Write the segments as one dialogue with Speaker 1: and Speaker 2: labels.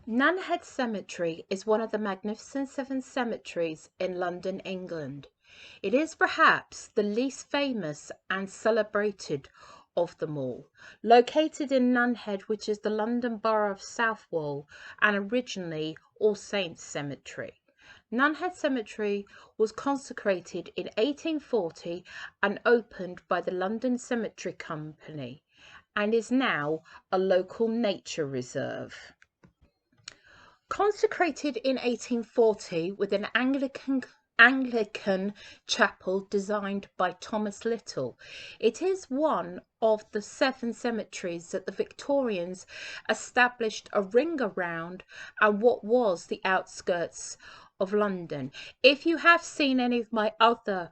Speaker 1: Nunhead Cemetery is one of the magnificent 7 cemeteries in London, England. It is perhaps the least famous and celebrated of them all. Located in Nunhead, which is the London Borough of Southwell, and originally All Saints Cemetery. Nunhead Cemetery was consecrated in 1840 and opened by the London Cemetery Company, and is now a local nature reserve. Consecrated in 1840 with an Anglican chapel designed by Thomas Little, it is one of the 7 cemeteries that the Victorians established a ring around and what was the outskirts of London. If you have seen any of my other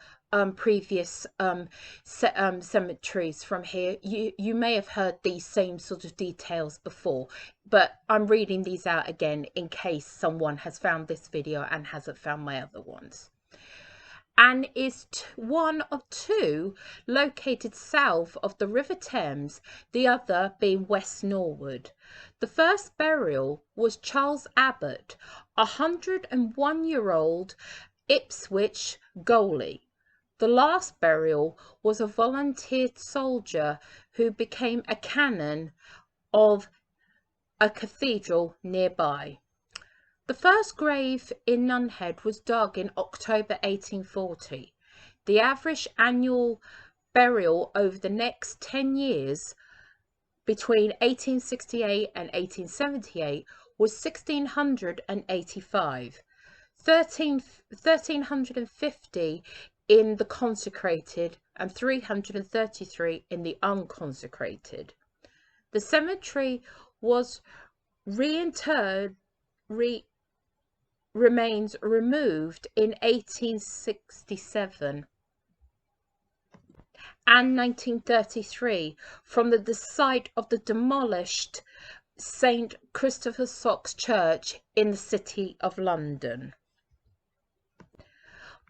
Speaker 1: previous cemeteries from here, you may have heard these same sort of details before, but I'm reading these out again in case someone has found this video and hasn't found my other ones. And is one of 2 located south of the River Thames, the other being West Norwood. The first burial was Charles Abbott, a 101-year-old Ipswich goalie. The last burial was a volunteered soldier who became a canon of a cathedral nearby. The first grave in Nunhead was dug in October 1840. The average annual burial over the next 10 years, between 1868 and 1878, was 1,685, 1,350 in the consecrated and 333 in the unconsecrated. The cemetery was remains removed in 1867 and 1933 from the site of the demolished St. Christopher Sock's Church in the City of London.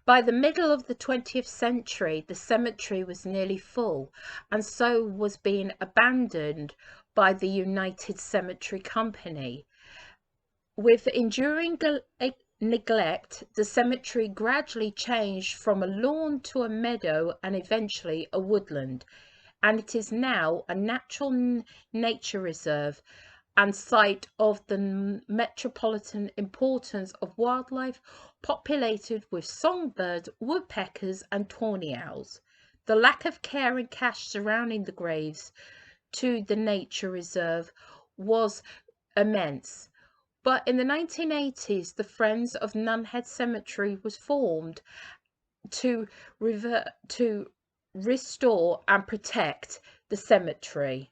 Speaker 1: By the middle of the 20th century, the cemetery was nearly full, and so was being abandoned by the United Cemetery Company. With enduring neglect, the cemetery gradually changed from a lawn to a meadow and eventually a woodland, and it is now a natural nature reserve and site of the metropolitan importance of wildlife, populated with songbirds, woodpeckers and tawny owls. The lack of care and cash surrounding the graves to the nature reserve was immense. But in the 1980s, the Friends of Nunhead Cemetery was formed to restore and protect the cemetery.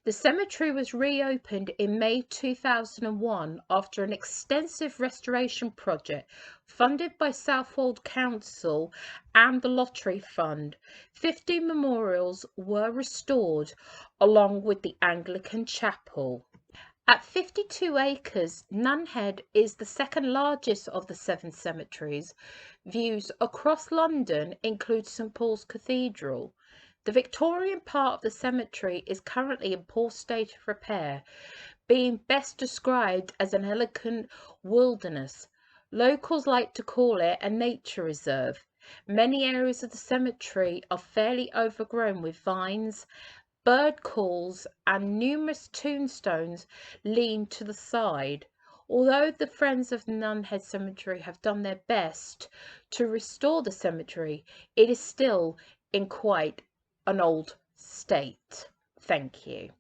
Speaker 1: The cemetery was reopened in May 2001 after an extensive restoration project funded by Southwold Council and the Lottery Fund. 50 memorials were restored along with the Anglican chapel. At 52 acres, Nunhead is the second largest of the 7 cemeteries. Views across London include St Paul's Cathedral. The Victorian part of the cemetery is currently in poor state of repair, being best described as an elegant wilderness. Locals like to call it a nature reserve. Many areas of the cemetery are fairly overgrown with vines, bird calls, and numerous tombstones lean to the side. Although the Friends of Nunhead Cemetery have done their best to restore the cemetery, it is still in quite an old state. Thank you.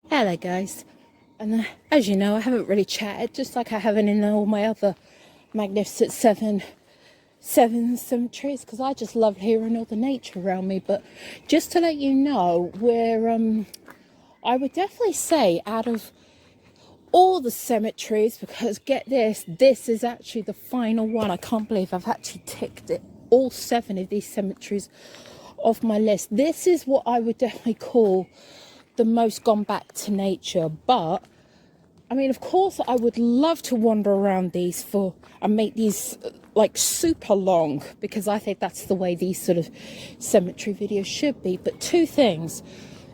Speaker 1: Hello guys, and as you know, I haven't really chatted, just like I haven't in all my other magnificent seven cemeteries, because I just love hearing all the nature around me. But just to let you know, I would definitely say out of all the cemeteries, because get this is actually the final one. I can't believe I've actually ticked it, all 7 of these cemeteries off my list. This is what I would definitely call the most gone back to nature. But I mean, of course I would love to wander around these and make these like super long, because I think that's the way these sort of cemetery videos should be. But 2 things: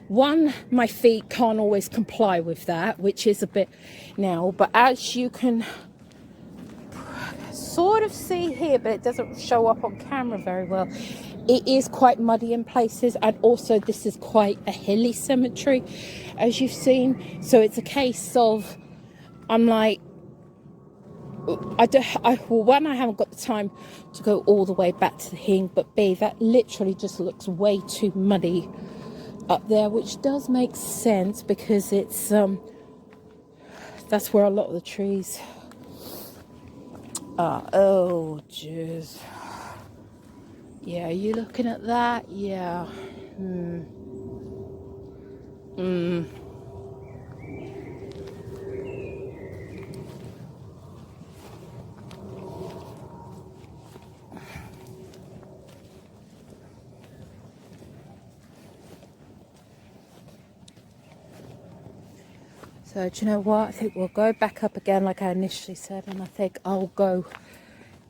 Speaker 1: one, my feet can't always comply with that, which is a bit now, but as you can sort of see here, but it doesn't show up on camera very well, it is quite muddy in places, and also this is quite a hilly cemetery, as you've seen. So it's a case of, I'm like, one, I haven't got the time to go all the way back to the hing, but B, that literally just looks way too muddy up there, which does make sense, because it's that's where a lot of the trees are. Oh jeez, yeah, you looking at that? Yeah. So do you know what? I think we'll go back up again like I initially said, and I think I'll go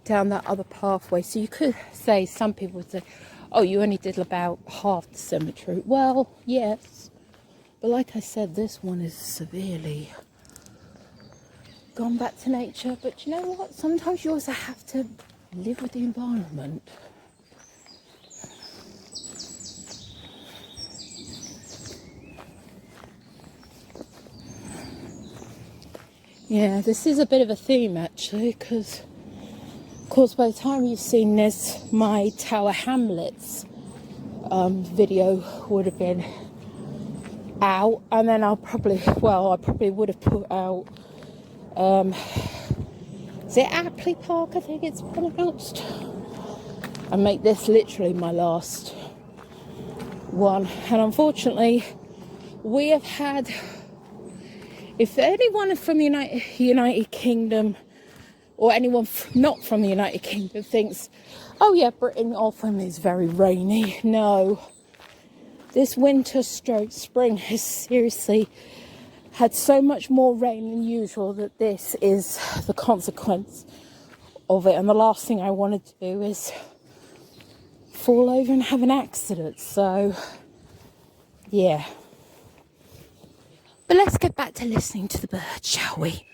Speaker 1: down that other pathway. So you could say, some people would say, oh, you only did about half the cemetery. Well, yes. But like I said, this one is severely gone back to nature. But you know what? Sometimes you also have to live with the environment. Yeah, this is a bit of a theme actually, because of course by the time you've seen this, my Tower Hamlets video would have been out, and then I probably would have put out is it Apley Park, I think it's pronounced, and make this literally my last one. And unfortunately we have had, if anyone from the United Kingdom, or anyone not from the United Kingdom thinks, oh yeah, Britain often is very rainy. No, this winter stroke spring has seriously had so much more rain than usual that this is the consequence of it. And the last thing I want to do is fall over and have an accident. So, yeah. But let's get back to listening to the birds, shall we?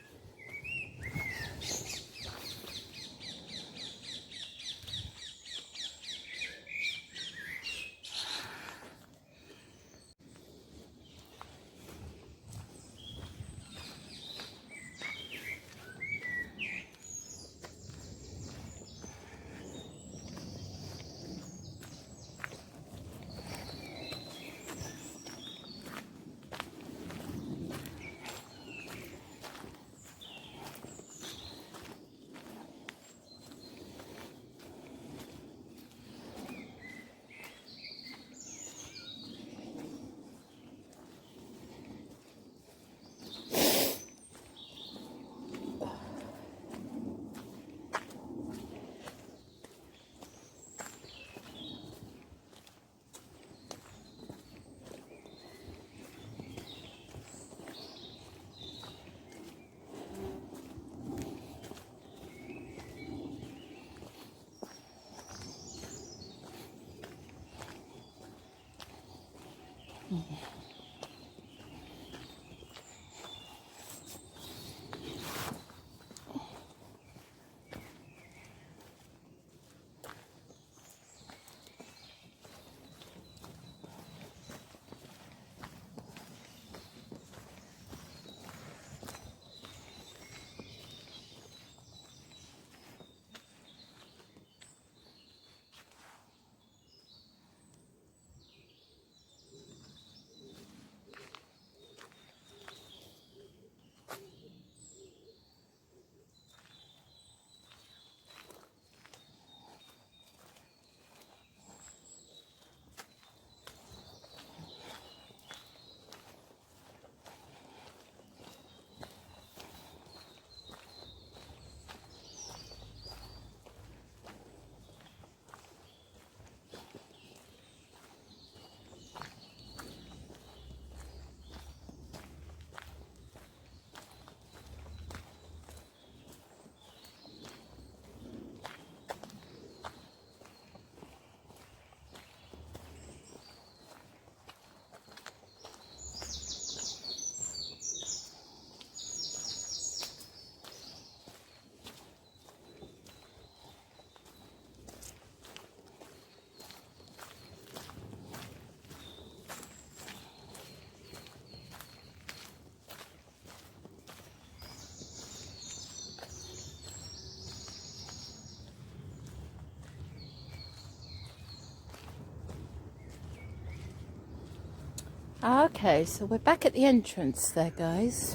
Speaker 1: Okay, so we're back at the entrance there, guys.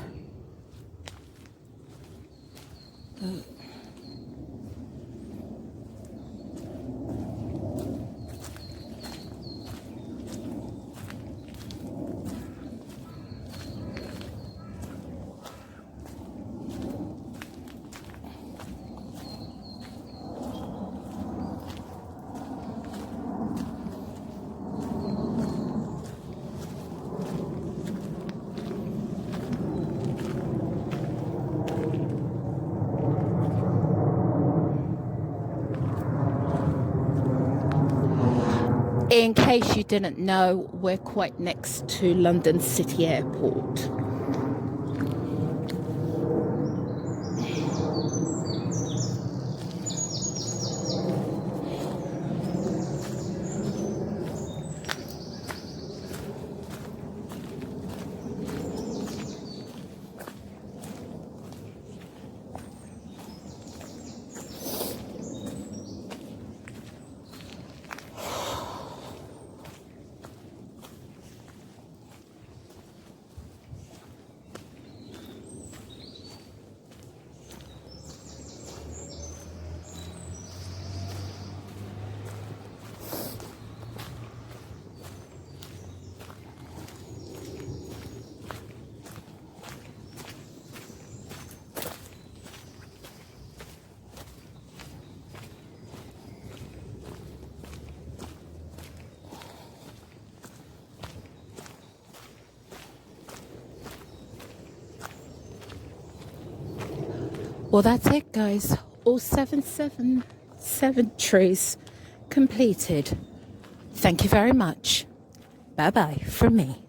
Speaker 1: In case you didn't know, we're quite next to London City Airport. Well, that's it, guys. All 7 trees completed. Thank you very much. Bye-bye from me.